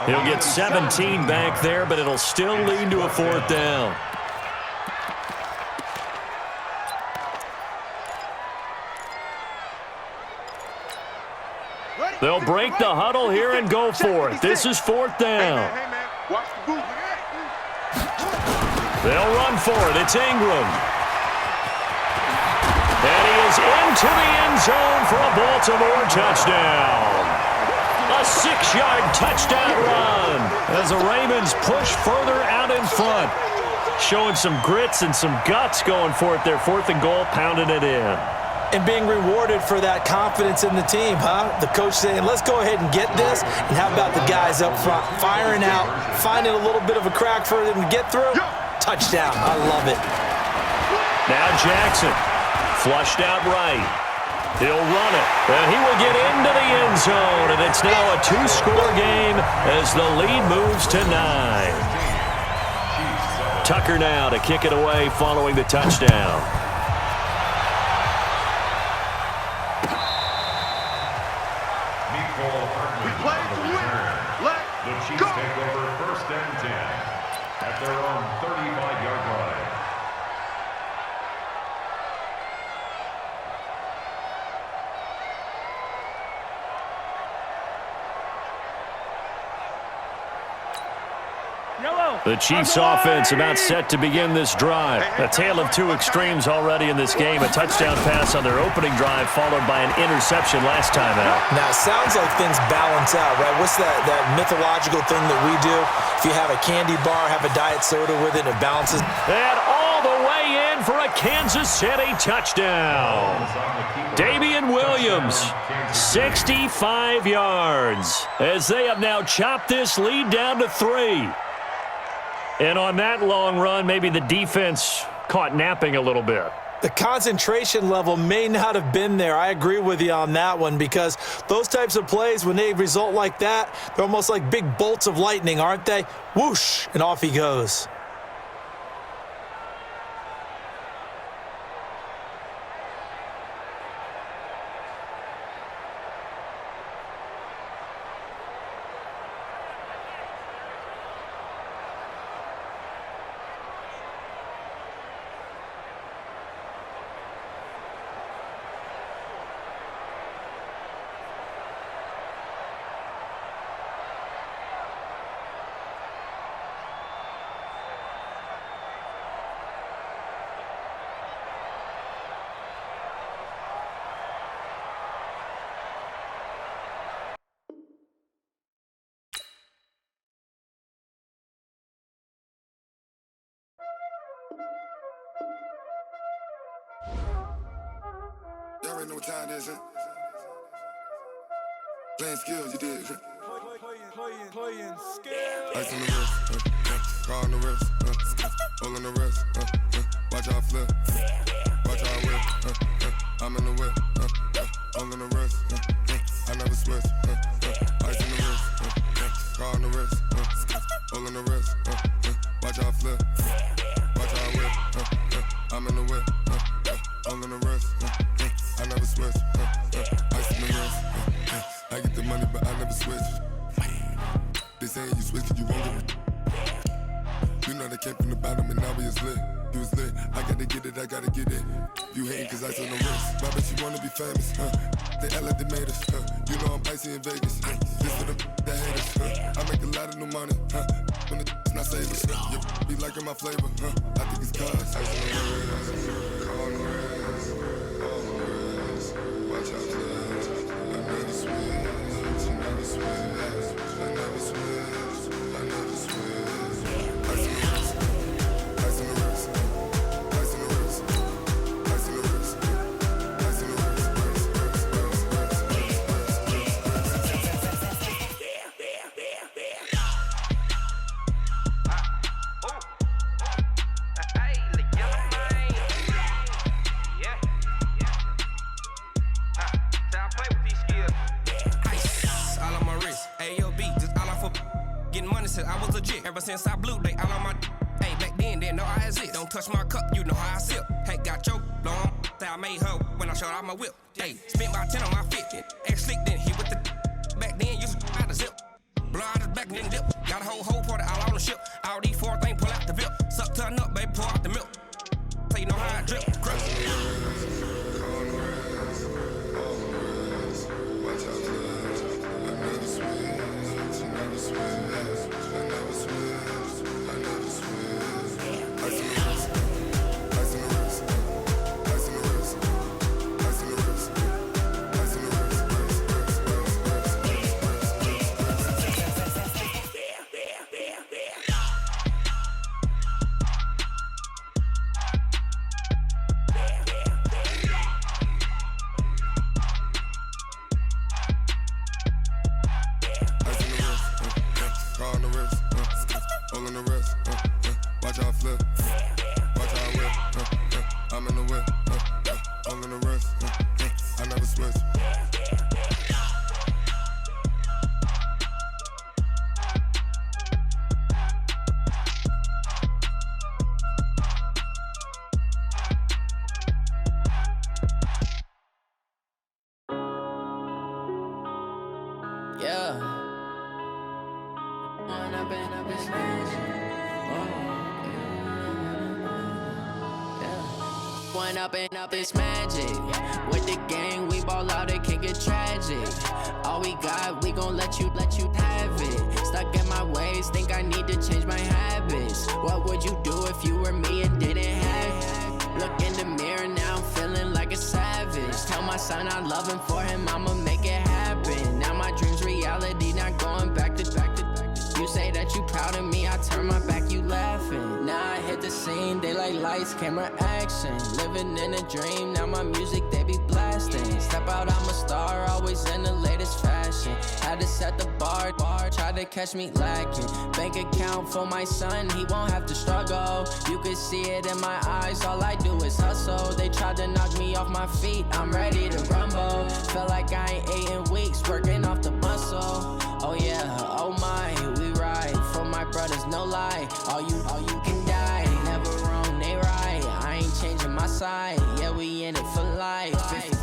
He'll get 17 back there, but it'll still lead to a 4th down. They'll break the huddle here and go for it. This is 4th down. They'll run for it. It's Ingram. And he is into the end zone for a Baltimore touchdown. A 6-yard touchdown run as the Ravens push further out in front. Showing some grits and some guts going for it there. 4th and goal, pounding it in. And being rewarded for that confidence in the team, huh? The coach saying, let's go ahead and get this. And how about the guys up front firing out, finding a little bit of a crack for them to get through? Touchdown. I love it. Now Jackson, flushed out right. He'll run it, and he will get into the end zone. And it's now a 2-score game as the lead moves to 9. Tucker now to kick it away following the touchdown. The Chiefs take over 1st and 10 at their own 35-yard line. The Chiefs offense about set to begin this drive. A tale of 2 extremes already in this game. A touchdown pass on their opening drive followed by an interception last time out. Now, it sounds like things balance out, right? What's that mythological thing that we do? If you have a candy bar, have a diet soda with it, it balances. And all the way in for a Kansas City touchdown. Damian Williams, 65 yards, as they have now chopped this lead down to 3. And on that long run, maybe the defense caught napping a little bit. The concentration level may not have been there. I agree with you on that one because those types of plays, when they result like that, they're almost like big bolts of lightning, aren't they? Whoosh, and off he goes. Y'all already know what time it is, huh? Playing skills, you did. Playing skills. Ice on the wrist, car on the wrist, hole on the wrist, watch how I flip, watch how I whip, I'm in the whip, hole on the wrist, I never switch, ice on the wrist, car on the wrist, hole on the wrist, watch how I flip, watch how I whip, I'm in the whip, hole on the wrist, I never switch, ice on the wrist, I get the money but I never switch. They saying you switch cause you won't get it. You know they came from the bottom and now we is lit. You was lit, I gotta get it, I gotta get it. You hating cause ice on the wrist. Why bet you wanna be famous, They act like they made us, You know I'm icy in Vegas, This for them that hate us, I make a lot of new money, When the not save us, You be liking my flavor, I think it's cause ice on the wrist, car on the wrist, watch out flex. I never switch, never switch. I never switch, I never switch. Ice in the wrist, ice in the wrist, ice in the wrist, ice in the wrist, ice in the wrist, I was legit ever since I blew they all on my hey back then didn't know I exist. Don't touch my cup, you know how I sip. Hey, got choked, long I made her when I showed out my whip. Hey, spent about 10 on my fit. Ex slick then hit with the back then used to out the zip. Blow out his back then dip. Got a whole party all on the ship. All these four things pull out the VIP. Suck turn up, baby, pour out the milk. So you know how I drip. Crush. watch out flex. I never switch, never switch. I never switch, I never switch. Ice in the wrist, ice in the wrist, ice in the wrist, ice in the wrist, ice in the wrist, car on the wrist, all on the wrist, watch out flip, watch out whip, I'm in the whip, all in the wrist, I never switch. Yeah. Up in magic. One up it's magic. With the gang, we ball out, it can get tragic. All we got, we gon' let you have it. Stuck in my ways, think I need to change my habits. What would you do if you were me and didn't have it? Look in the mirror, now I'm feeling like a savage. Tell my son I love him, for him I'ma make it happen. Now my dream's reality, not going back to. You say that you proud of me, I turn my back, you laughing. Now I hit the scene, they like lights, camera, action. Living in a dream, now my music, they be blasting. Step out, I'm a star, always in the latest fashion. Had to set the bar, try to catch me lacking. Bank account for my son, he won't have to struggle. You can see it in my eyes, all I do is hustle. They tried to knock me off my feet, I'm ready to rumble. Feel like I ain't ate in weeks, working off the muscle. Oh yeah, oh my, we ride for my brothers, no lie. All you can die, never wrong, they right. I ain't changing my side, yeah, we in it for life.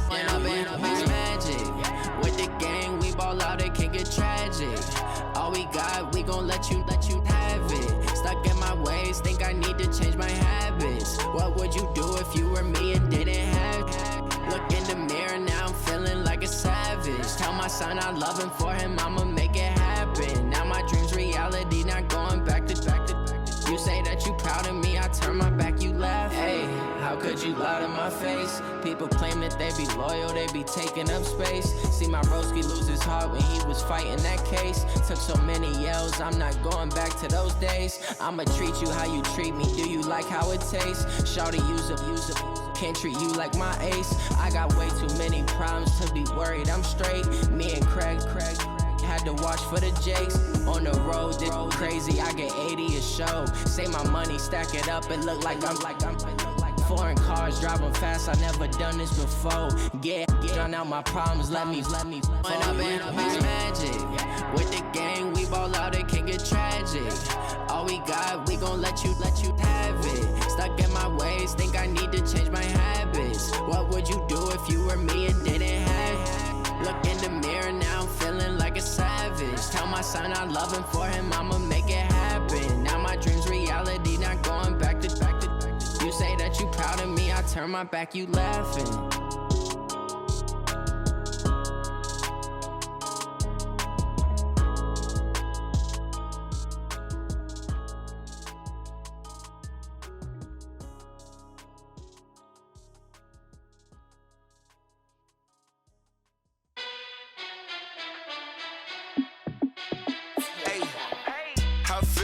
When up it's magic. With the gang, we ball out, it can get tragic. All we got, we gon' let you have it. Stuck in my ways, think I need to change my habits. What would you do if you were me and didn't have it? Look in the mirror, now I'm feeling like a savage. Tell my son I love him, for him I'ma make it happen. Now my dream's reality, not going back to. You say that you proud of me, I turn my back, you laugh. Hey, how could you lie to my face? People claim that they be loyal, they be taking up space. See my broski lose his heart when he was fighting that case. Took so many yells, I'm not going back to those days. I'ma treat you how you treat me, do you like how it tastes? Shawty, use up, can't treat you like my ace. I got way too many problems to be worried, I'm straight. Me and Craig had to watch for the Jakes. On the road, did crazy, I get 80 a show. Say my money, stack it up, it look like I'm foreign cars, driving fast, I never done this before. Get drown out my problems, let me When up it's magic. With the gang, we ball out, it can get tragic. All we got, we gon' let you have it. Stuck in my ways, think I need to change my habits. What would you do if you were me and didn't have it? Look in the mirror, now I'm feeling like a savage. Tell my son I love him, for him I'ma make it happen. Now my dream's reality, not going back to. You say that you proud of me, I turn my back, you laughing.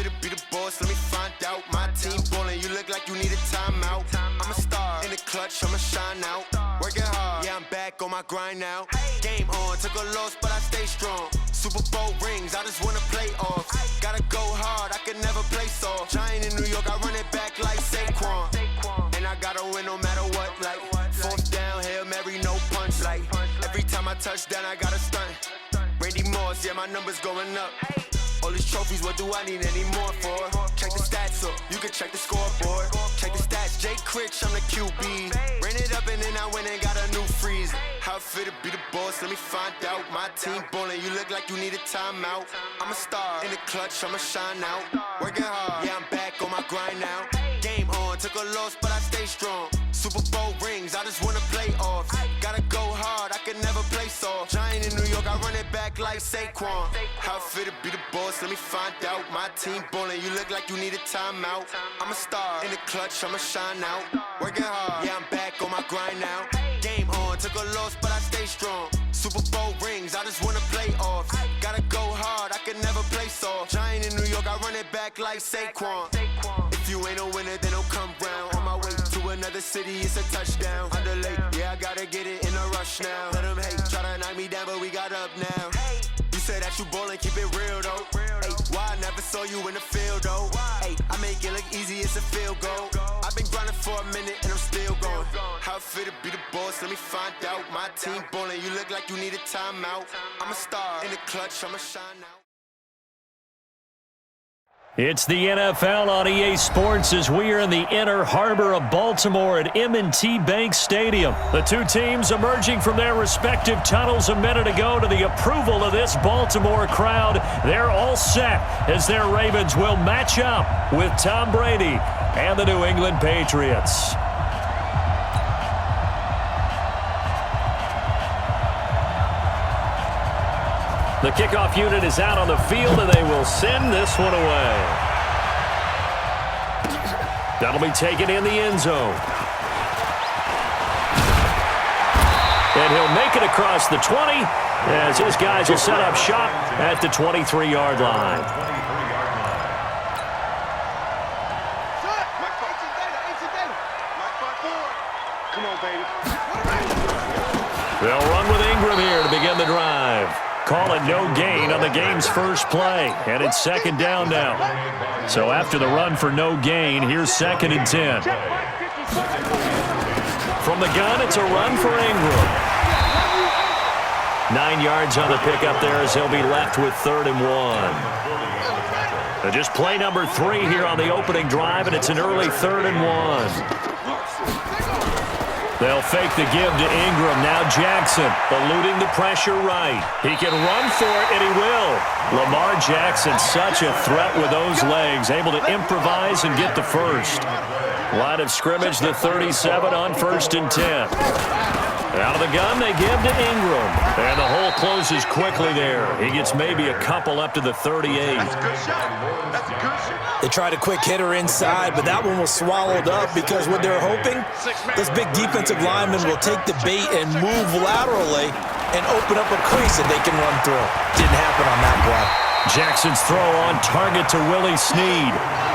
fit to be the boss? Let me find out. My team ballin', you look like you need a timeout. I'm a star in the clutch, I'ma shine out. Working hard, yeah, I'm back on my grind now. Game on, took a loss, but I stay strong. Super Bowl rings, I just wanna play off. Gotta go hard, I can never play soft. Giant in New York, I run it back like Saquon. And I gotta win no matter what, like fourth down, Hail Mary, no punch. Like every time I touch down, I gotta stunt. Randy Moss, yeah, my numbers going up. All these trophies, what do I need any more for? Check the stats up, you can check the scoreboard. Check the stats, Jake Critch, I'm the QB. Ran it up and then I went and got a new freeze. How it fit to be the boss, let me find out. My team ballin', you look like you need a timeout. I'm a star in the clutch, I'ma shine out. Working hard, yeah, I'm back on my grind now. Game on, took a loss, but I stay strong. Super Bowl rings, I just wanna play off. Gotta go hard, I can never play soft. Giant in New York, I run it back like Saquon. How it fit to be the boss, let me find out. My team ballin', you look like you need a timeout. I'm a star in the clutch, I'ma shine out. Working hard, yeah, I'm back on my grind now. Game on, took a loss, but I stay strong. Super Bowl rings, I just wanna play off. Gotta go hard, I can never play soft. Giant in New York, I run it back like Saquon. If you ain't a winner, then don't come round. On my way to another city, it's a touchdown. Underlay, yeah, I gotta get it in a rush now. Let them hate, try to knock me down, but we got up now. You say that you ballin', keep it real though. Hey, why I never saw you in the field though? Hey, I make it look easy, it's a field goal. I've been grinding for a minute and I'm still going. How it fit to be the boss, let me find out. My team ballin', you look like you need a timeout. I'm a star in the clutch, I'ma shine out. It's the NFL on EA Sports as we are in the inner harbor of Baltimore at M&T Bank Stadium. The two teams emerging from their respective tunnels a minute ago to the approval of this Baltimore crowd. They're all set as their Ravens will match up with Tom Brady and the New England Patriots. The kickoff unit is out on the field, and they will send this one away. That'll be taken in the end zone. And he'll make it across the 20 as his guys will set up shop at the 23-yard line. Come on, baby. They'll run with Ingram here to begin the drive. Call it no gain on the game's first play, and it's second down now. So after the run for no gain, here's 2nd and 10. From the gun, it's a run for Ingram. 9 yards on the pickup there as he'll be left with 3rd and 1. Just play number 3 here on the opening drive, and it's an early 3rd and 1. They'll fake the give to Ingram. Now Jackson eluding the pressure right. He can run for it, and he will. Lamar Jackson, such a threat with those legs, able to improvise and get the first. Line of scrimmage, the 37 on 1st and 10. Out of the gun, they give to Ingram. And the hole closes quickly there. He gets maybe a couple up to the 38. That's a good shot. That's a good shot. They tried a quick hitter inside, but that one was swallowed up because what they're hoping, this big defensive lineman will take the bait and move laterally and open up a crease that they can run through. Didn't happen on that play. Jackson's throw on target to Willie Snead.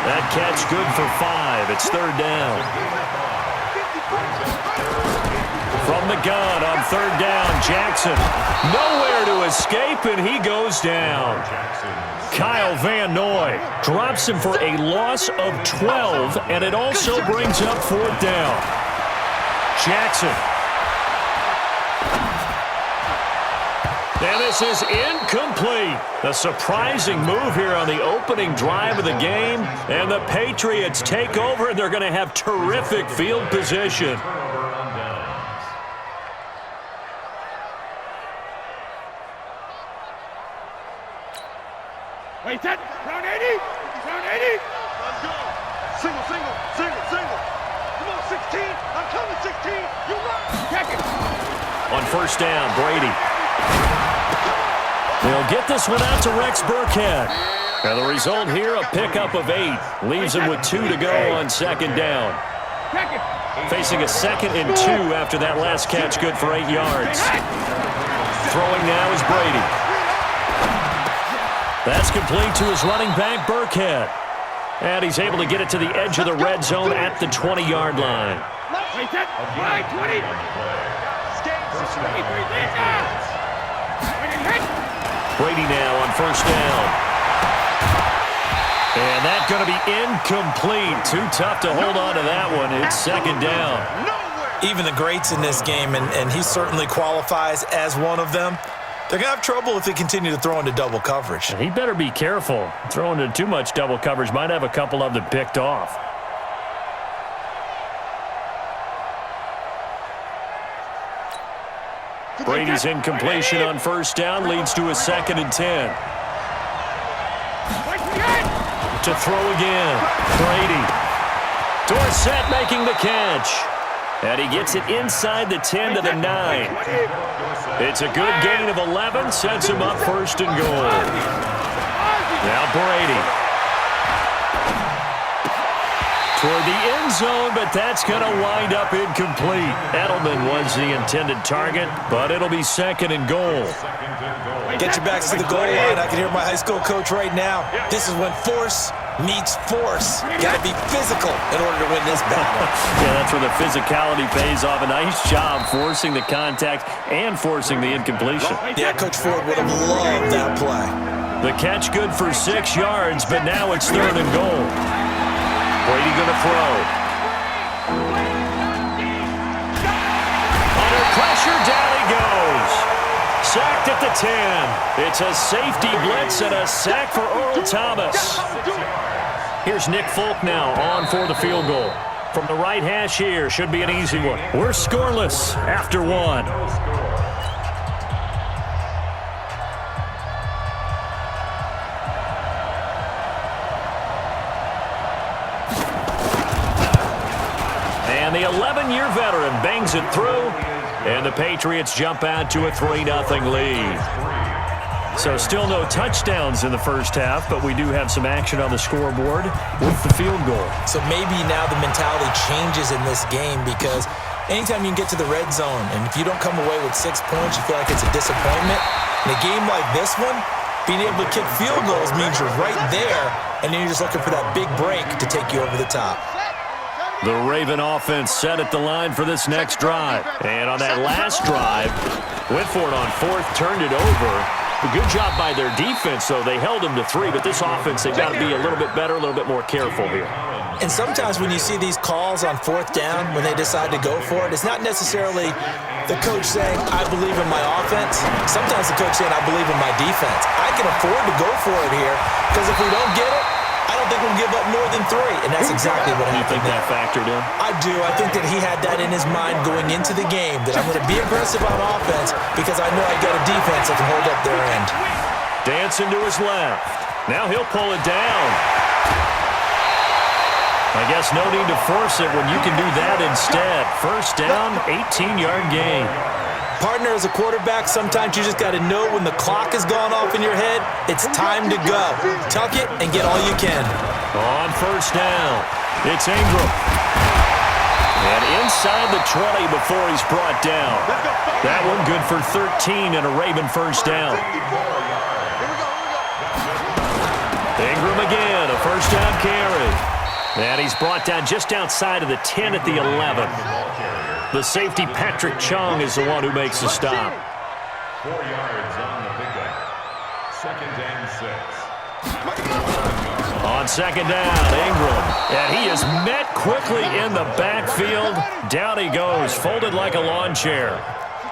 That catch good for 5. It's 3rd down. From the gun on 3rd down, Jackson nowhere to escape, and he goes down. Kyle Van Noy drops him for a loss of 12, and it also brings up 4th down. Jackson. And this is incomplete. A surprising move here on the opening drive of the game, and the Patriots take over, and they're going to have terrific field position. Wait, set. Round 80. Round 80. Let's go. Single, single, single, single. Come on, 16. I'm coming, 16. You run. Check it. On 1st down, Brady. They'll get this one out to Rex Burkhead. And the result here, a pickup of 8. Leaves him with 2 to go on 2nd down. Check it. Facing a 2nd and 2 after that last catch, good for 8 yards. Throwing now is Brady. That's complete to his running back, Burkhead. And he's able to get it to the edge of the red zone at the 20-yard line. Wait, set. Right, 20. Brady now on first down. And that's going to be incomplete. Too tough to hold on to that one. It's second down. Even the greats in this game, and he certainly qualifies as one of them, they're going to have trouble if they continue to throw into double coverage. He better be careful. Throwing into too much double coverage might have a couple of them picked off. Brady's incompletion on first down leads to a 2nd and 10. To throw again. Brady. Dorsett making the catch. And he gets it inside the 10 to the 9. It's a good gain of 11. Sets him up first and goal. Now Brady. Toward the end zone, but that's going to wind up incomplete. Edelman was the intended target, but it'll be 2nd and goal. Get your backs to the goal line. I can hear my high school coach right now. This is when force meets force. Got to be physical in order to win this battle. Yeah, that's where the physicality pays off. A nice job forcing the contact and forcing the incompletion. Yeah, Coach Ford would have loved that play. The catch good for 6 yards, but now it's 3rd and goal. Brady going to throw. Under pressure, down he goes. Sacked at the 10. It's a safety blitz and a sack for Earl Thomas. Here's Nick Folk now on for the field goal. From the right hash here, should be an easy one. We're scoreless after 1. And the 11-year veteran bangs it through, and the Patriots jump out to a 3-0 lead. So still no touchdowns in the first half, but we do have some action on the scoreboard with the field goal. So maybe now the mentality changes in this game because anytime you can get to the red zone, and if you don't come away with 6 points, you feel like it's a disappointment. In a game like this one, being able to kick field goals means you're right there, and then you're just looking for that big break to take you over the top. The Raven offense set at the line for this next drive. And on that last drive, went for it on 4th, turned it over. A good job by their defense, though. They held them to 3, but this offense, they've got to be a little bit better, a little bit more careful here. And sometimes when you see these calls on 4th down, when they decide to go for it, it's not necessarily the coach saying, I believe in my offense. Sometimes the coach saying, I believe in my defense. I can afford to go for it here, because if we don't get it, I don't think we'll give up more than 3, and that's exactly what happened. You think that factored in? I do. I think that he had that in his mind going into the game, that I'm going to be aggressive on offense because I know I've got a defense that can hold up their end. Dancing to his left. Now he'll pull it down. I guess no need to force it when you can do that instead. First down, 18-yard gain. Partner, as a quarterback, sometimes you just got to know when the clock has gone off in your head, it's time to go. Tuck it and get all you can. On first down, it's Ingram. And inside the 20 before he's brought down. That one good for 13 and a Raven first down. Ingram again, a first down carry. And he's brought down just outside of the 10 at the 11. The safety, Patrick Chung, is the one who makes the stop. 4 yards on the pickup. 2nd and 6. On second down, Ingram. And he is met quickly in the backfield. Down he goes, folded like a lawn chair.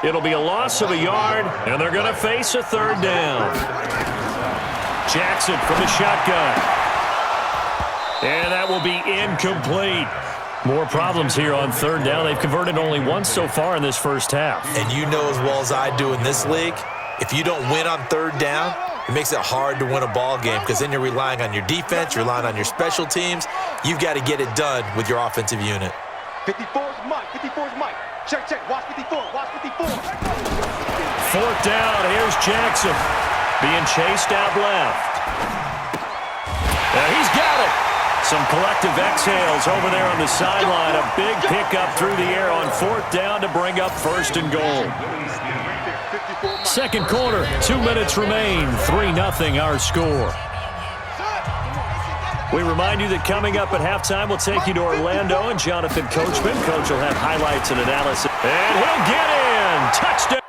It'll be a loss of a yard, and they're going to face a 3rd down. Jackson from the shotgun. And that will be incomplete. More problems here on 3rd down. They've converted only once so far in this first half. And you know as well as I do in this league, if you don't win on 3rd down, it makes it hard to win a ball game because then you're relying on your defense, you're relying on your special teams. You've got to get it done with your offensive unit. 54's Mike. 54's Mike. Check, check. Watch 54. Watch 54. 4th down. Here's Jackson being chased out left. And he's got it. Some collective exhales over there on the sideline. A big pickup through the air on 4th down to bring up 1st and goal. Second quarter, 2 minutes remain. 3-0 our score. We remind you that coming up at halftime, we'll take you to Orlando and Jonathan Coachman. Coach will have highlights and analysis. And he'll get in. Touchdown.